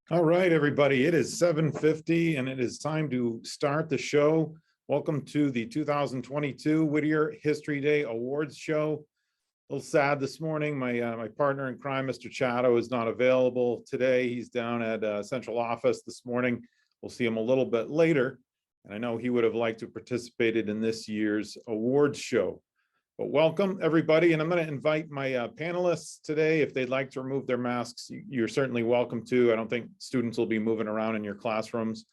All right, everybody, it is 7:50 and it is time to start the show. Welcome to the 2022 Whittier History Day Awards show. A little sad this morning. My partner in crime, Mr. Chatto, is not available today. He's down at central office this morning. We'll see him a little bit later. And I know he would have liked to have participated in this year's awards show. But welcome, everybody, and I'm going to invite my panelists today. If they'd like to remove their masks, you're certainly welcome to. I don't think students will be moving around in your classrooms,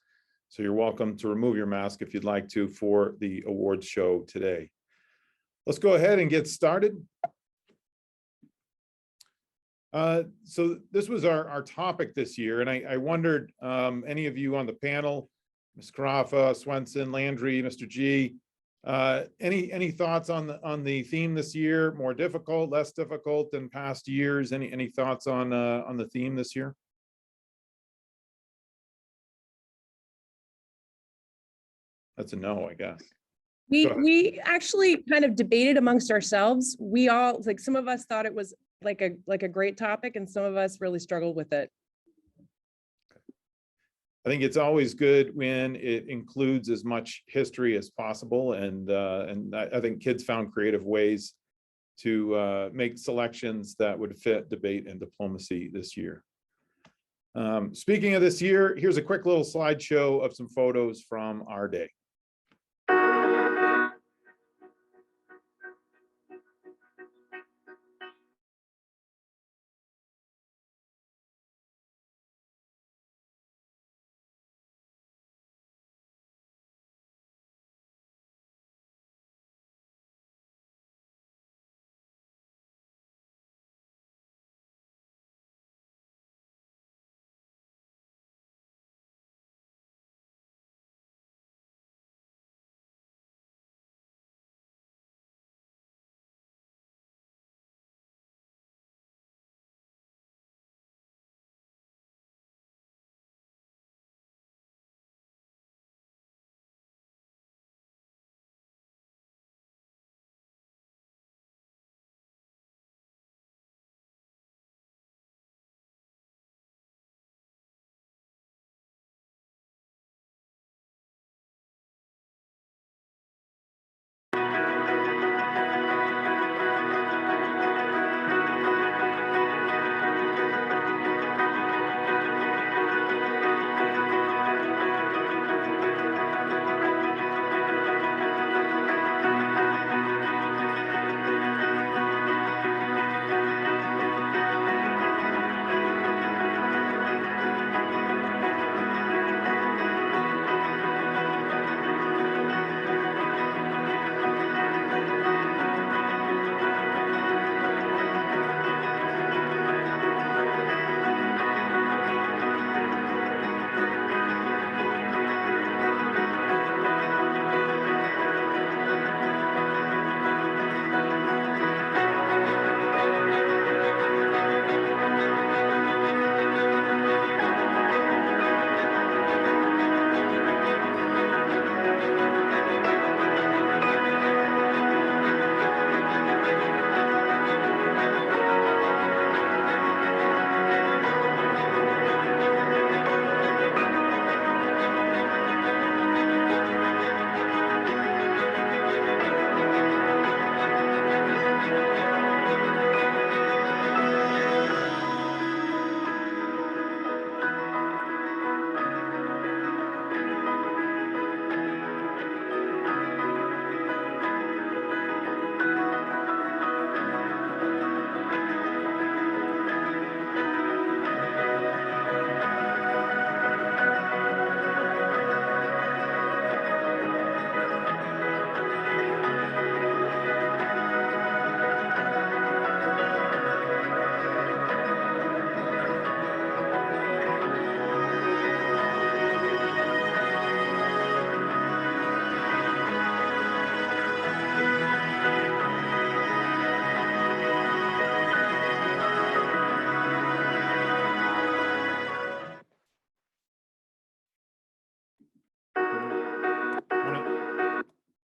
so you're welcome to remove your mask if you'd like to for the awards show today. Let's go ahead and get started. So this was our topic this year, and I wondered, any of you on the panel, Ms. Carafa, Swenson, Landry, Mr. G, any thoughts on the theme this year? More difficult, less difficult than past years? Any thoughts on the theme this year? That's a no, I guess. We actually kind of debated amongst ourselves. We all, like, some of us thought it was like a great topic, and some of us really struggled with it. I think it's always good when it includes as much history as possible, and I think kids found creative ways to make selections that would fit debate and diplomacy this year. Speaking of this year, here's a quick little slideshow of some photos from our day.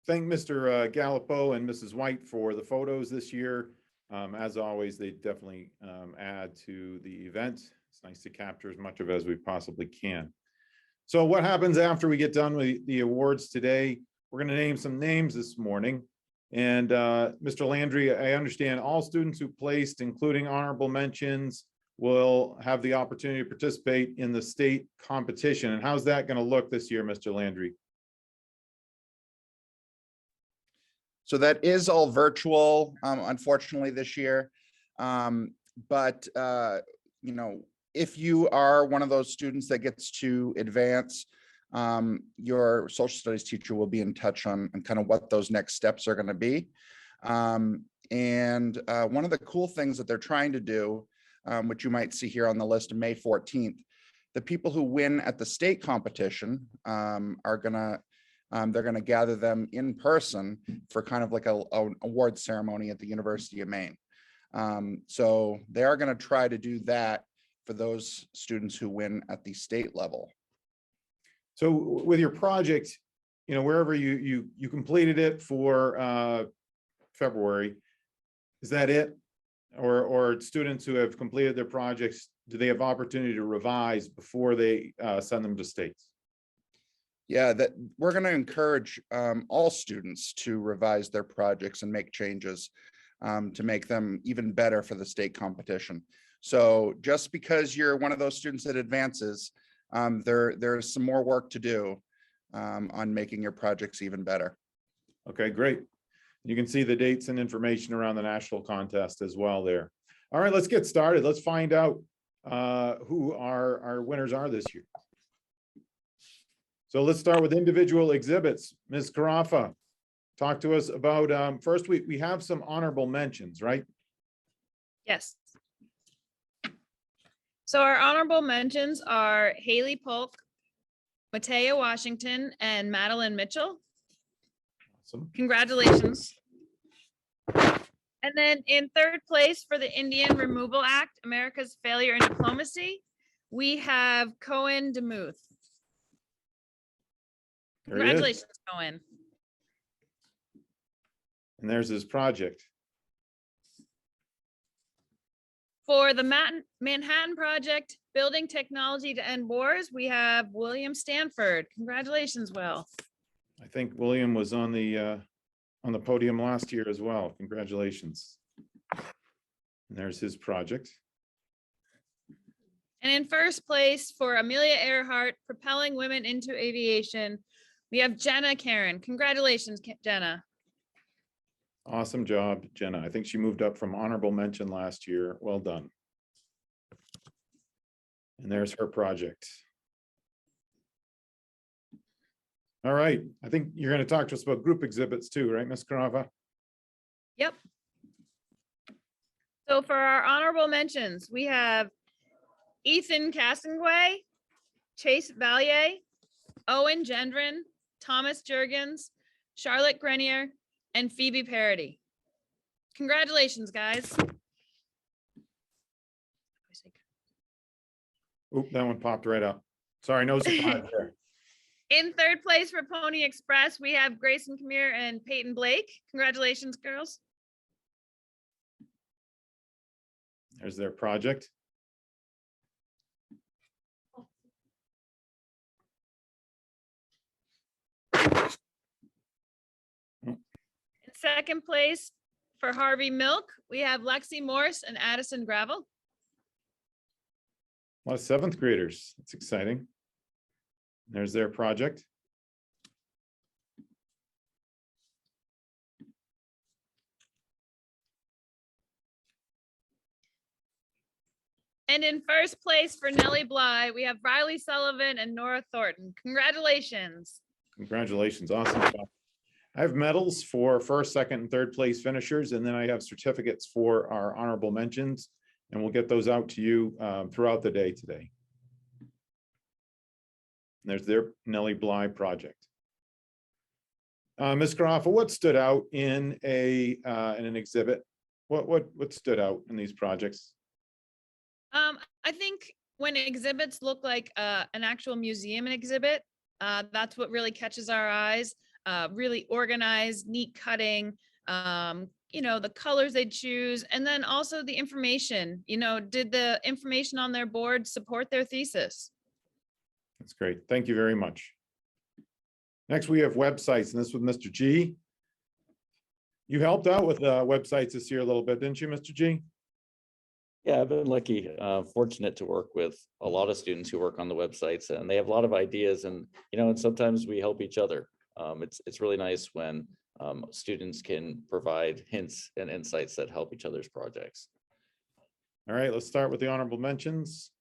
Thank Mr. Gallipo and Mrs. White for the photos this year. As always, they definitely add to the event. It's nice to capture as much of it as we possibly can. So what happens after we get done with the awards today? We're going to name some names this morning. And Mr. Landry, I understand all students who placed, including honorable mentions, will have the opportunity to participate in the state competition. And how's that going to look this year, Mr. Landry? So that is all virtual, unfortunately, this year. But you know, if you are one of those students that gets to advance, your social studies teacher will be in touch on kind of what those next steps are going to be. And one of the cool things that they're trying to do, which you might see here on the list of May 14th, the people who win at the state competition are gonna they're going to gather them in person for kind of like an award ceremony at the University of Maine. So they are going to try to do that for those students who win at the state level. So with your project, you know, wherever you completed it for February, is that it? Or students who have completed their projects, do they have opportunity to revise before they send them to states? Yeah, that we're going to encourage all students to revise their projects and make changes to make them even better for the state competition. So just because you're one of those students that advances, there's some more work to do on making your projects even better. Okay, great. You can see the dates and information around the national contest as well there. All right, let's get started. Let's find out who our winners are this year. So let's start with individual exhibits. Ms. Carafa, talk to us about, first we have some honorable mentions, right? Yes. So our honorable mentions are Haley Polk, Matea Washington, and Madeline Mitchell. Awesome. Congratulations. And then in third place for the Indian Removal Act, America's Failure in Diplomacy, we have Cohen DeMuth. There he is. Congratulations, Cohen. And there's his project. For the Manhattan Project, Building Technology to End Wars, we have William Stanford. Congratulations, Will. I think William was on the podium last year as well. Congratulations. And there's his project. And in first place for Amelia Earhart, Propelling Women into Aviation, we have Jenna Karen. Congratulations, Jenna. Awesome job, Jenna. I think she moved up from honorable mention last year. Well done. And there's her project. All right. I think you're going to talk to us about group exhibits too, right, Ms. Carava? Yep. So for our honorable mentions, we have Ethan Castonguay, Chase Valier, Owen Gendron, Thomas Jurgens, Charlotte Grenier, and Phoebe Parody. Congratulations, guys. Oop, that one popped right up. Sorry, no surprise there. In third place for Pony Express, we have Grayson Kamir and Peyton Blake. Congratulations, girls. There's their project. In second place for Harvey Milk, we have Lexi Morse and Addison Gravel. A lot of seventh graders. That's exciting. There's their project. And in first place for Nellie Bly, we have Riley Sullivan and Nora Thornton. Congratulations. Congratulations. Awesome job. I have medals for first, second, and third place finishers, and then I have certificates for our honorable mentions, and we'll get those out to you throughout the day today. And there's their Nellie Bly project. Ms. Carafa, what stood out in an exhibit? What stood out in these projects? I think when exhibits look like an actual museum exhibit, that's what really catches our eyes. Really organized, neat cutting, the colors they choose, and then also the information, did the information on their board support their thesis? That's great. Thank you very much. Next, we have websites, and this with Mr. G. You helped out with websites this year a little bit, didn't you, Mr. G? Yeah, I've been lucky, fortunate to work with a lot of students who work on the websites, and they have a lot of ideas, and sometimes we help each other. It's really nice when students can provide hints and insights that help each other's projects. All right, let's start with the honorable mentions.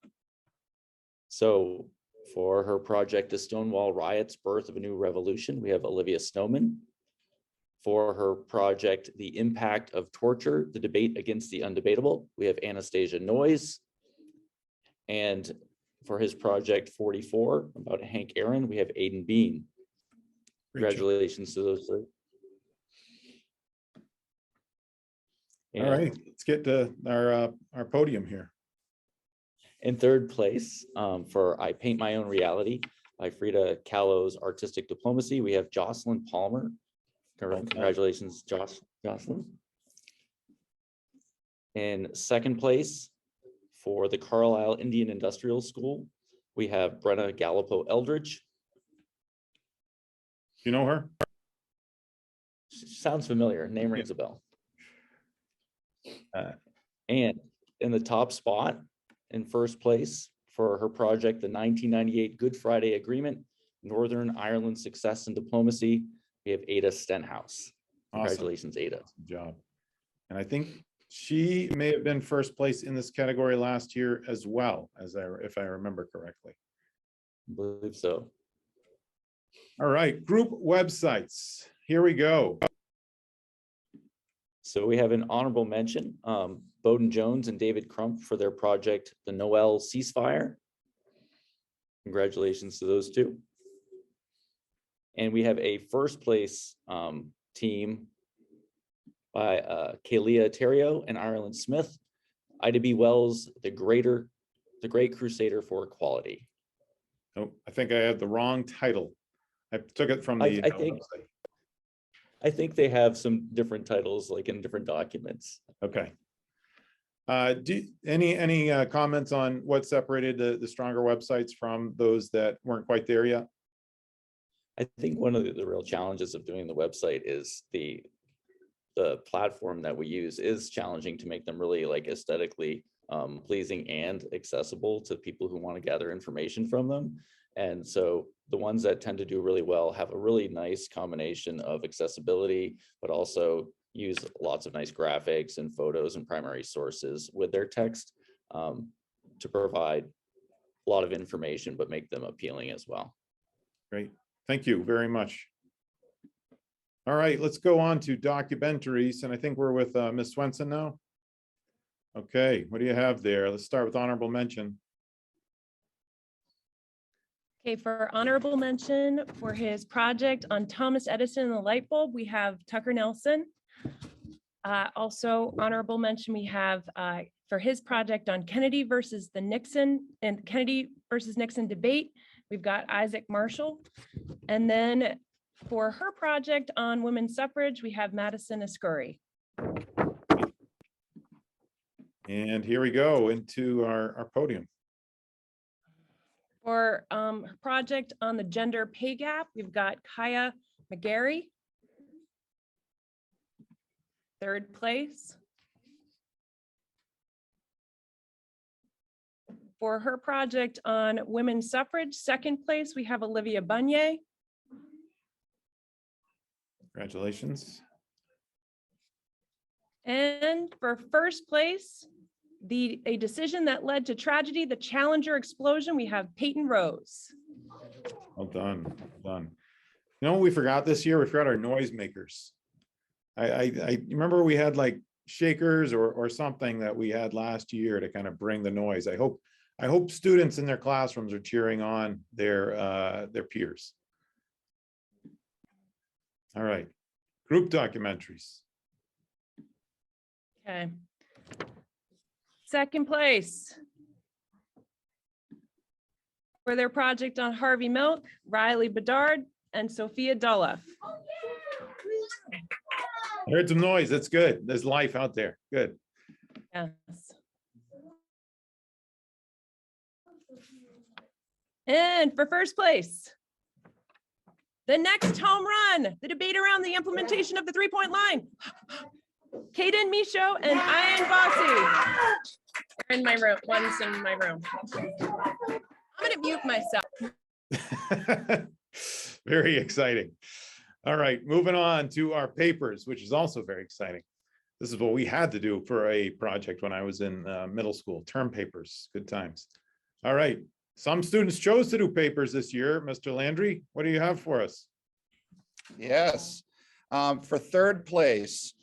So for her project, The Stonewall Riots, Birth of a New Revolution, we have Olivia Snowman. For her project, The Impact of Torture, The Debate Against the Undebatable, we have Anastasia Noyes. And for his project 44, about Hank Aaron, we have Aiden Bean. Congratulations to those three. All right, let's get to our podium here. In third place, for I Paint My Own Reality by Frida Kahlo's Artistic Diplomacy, we have Jocelyn Palmer. Congratulations, Jocelyn. In second place, for the Carlisle Indian Industrial School, we have Brenna Gallipo Eldridge. You know her? Sounds familiar. Name rings a bell. And in the top spot, in first place for her project, the 1998 Good Friday Agreement, Northern Ireland Success and Diplomacy, we have Ada Stenhouse. Congratulations, Awesome. Ada. Good job. And I think she may have been first place in this category last year as well, if I remember correctly. I believe so. All right, group websites. Here we go. So we have an honorable mention, Bowden Jones and David Crump for their project, The Noel Ceasefire. Congratulations to those two. And we have a first place team by Kalia Terrio and Ireland Smith, Ida B. Wells, the Great Crusader for Equality. Oh, I think I had the wrong title. I took it from the website. I think they have some different titles, like in different documents. Okay. Any comments on what separated the stronger websites from those that weren't quite there yet? I think one of the real challenges of doing the website is the platform that we use is challenging to make them really like aesthetically pleasing and accessible to people who want to gather information from them. And so the ones that tend to do really well have a really nice combination of accessibility, but also use lots of nice graphics and photos and primary sources with their text to provide a lot of information, but make them appealing as well. Great. Thank you very much. All right, let's go on to documentaries. And I think we're with Ms. Swenson now. Okay, what do you have there? Let's start with honorable mention. Okay, for honorable mention for his project on Thomas Edison and the light bulb, we have Tucker Nelson. Also honorable mention we have for his project on Kennedy versus the Nixon and Kennedy versus Nixon debate, we've got Isaac Marshall. And then for her project on women's suffrage, we have Madison Ascuri. And here we go into our podium. For her project on the gender pay gap, we've got Kaya McGarry. Third place. For her project on women's suffrage, second place, we have Olivia Bunyé. Congratulations. And for first place, a decision that led to tragedy, the Challenger explosion, we have Peyton Rose. Well done, well done. You know what we forgot this year? We forgot our noisemakers. I remember we had like shakers or something that we had last year to kind of bring the noise. I hope students in their classrooms are cheering on their peers. All right, group documentaries. Okay. Second place. For their project on Harvey Milk, Riley Bedard and Sophia Dulloff. I heard some noise. That's good. There's life out there. Good. Yes. And for first place, the next home run, the debate around the implementation of the 3-point line. Kaden Michaud and Ian Bossy. They're in my room. One's in my room. I'm gonna mute myself. Very exciting. All right, moving on to our papers, which is also very exciting. This is what we had to do for a project when I was in middle school, term papers, good times. All right, some students chose to do papers this year. Mr. Landry, what do you have for us? Yes, for third place.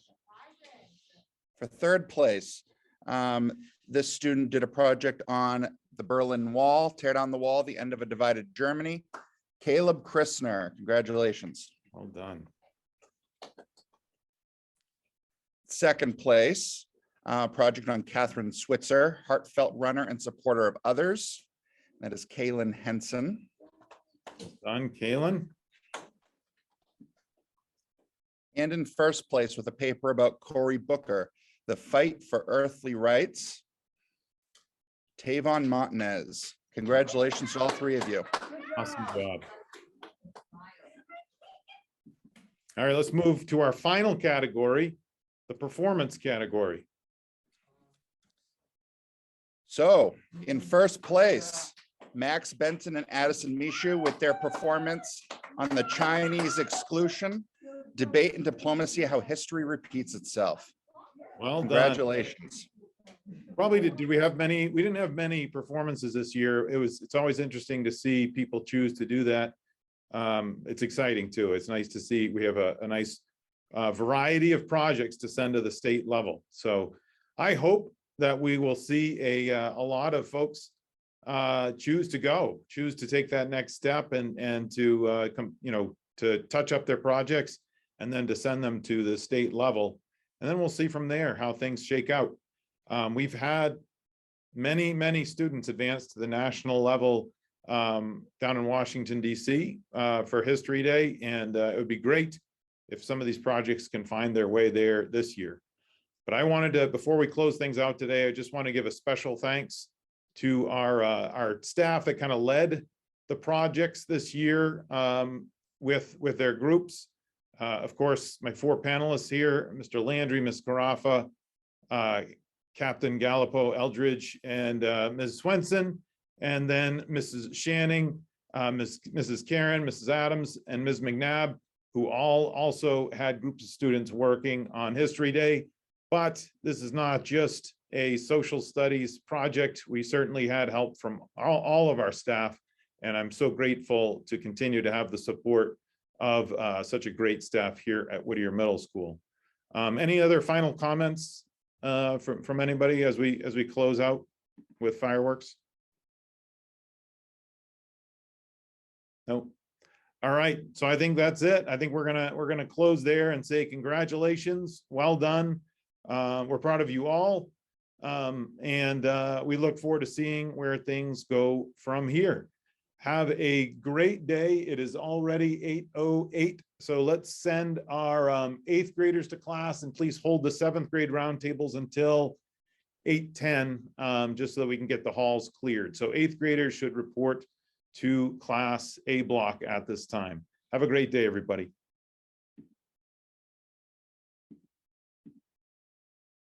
This student did a project on the Berlin Wall, tear down the wall, the end of a divided Germany. Caleb Christner, congratulations. Well done. Second place, project on Catherine Switzer, heartfelt runner and supporter of others. That is Kaylin Henson. Done, Kaylin. And in first place with a paper about Cory Booker, the fight for earthly rights, Tavon Montanez. Congratulations to all three of you. Awesome job. All right, let's move to our final category, the performance category. So in first place, Max Benton and Addison Mishu with their performance on the Chinese exclusion, debate and diplomacy, how history repeats itself. Well done. Congratulations. Probably did we have many? We didn't have many performances this year. It's always interesting to see people choose to do that. It's exciting too. It's nice to see we have a nice variety of projects to send to the state level. So I hope that we will see a lot of folks choose to take that next step and to to touch up their projects and then to send them to the state level. And then we'll see from there how things shake out. We've had many students advance to the national level down in Washington, D.C. For History Day. And it would be great if some of these projects can find their way there this year. But I wanted to, before we close things out today, I just want to give a special thanks to our staff that kind of led the projects this year with their groups. Of course, my four panelists here, Mr. Landry, Ms. Carafa, Captain Gallipo Eldridge, and Ms. Swenson, and then Mrs. Shanning, Mrs. Karen, Mrs. Adams, and Ms. McNabb, who all also had groups of students working on History Day. But this is not just a social studies project. We certainly had help from all of our staff, and I'm so grateful to continue to have the support of such a great staff here at Whittier Middle School. Any other final comments from anybody as we close out with fireworks? No. All right, so I think that's it. I think we're gonna close there and say congratulations, well done. We're proud of you all, and we look forward to seeing where things go from here. Have a great day. It is already 8:08, so let's send our 8th graders to class, and please hold the 7th grade roundtables until 8:10, just so that we can get the halls cleared. So 8th graders should report to class A block at this time. Have a great day, everybody.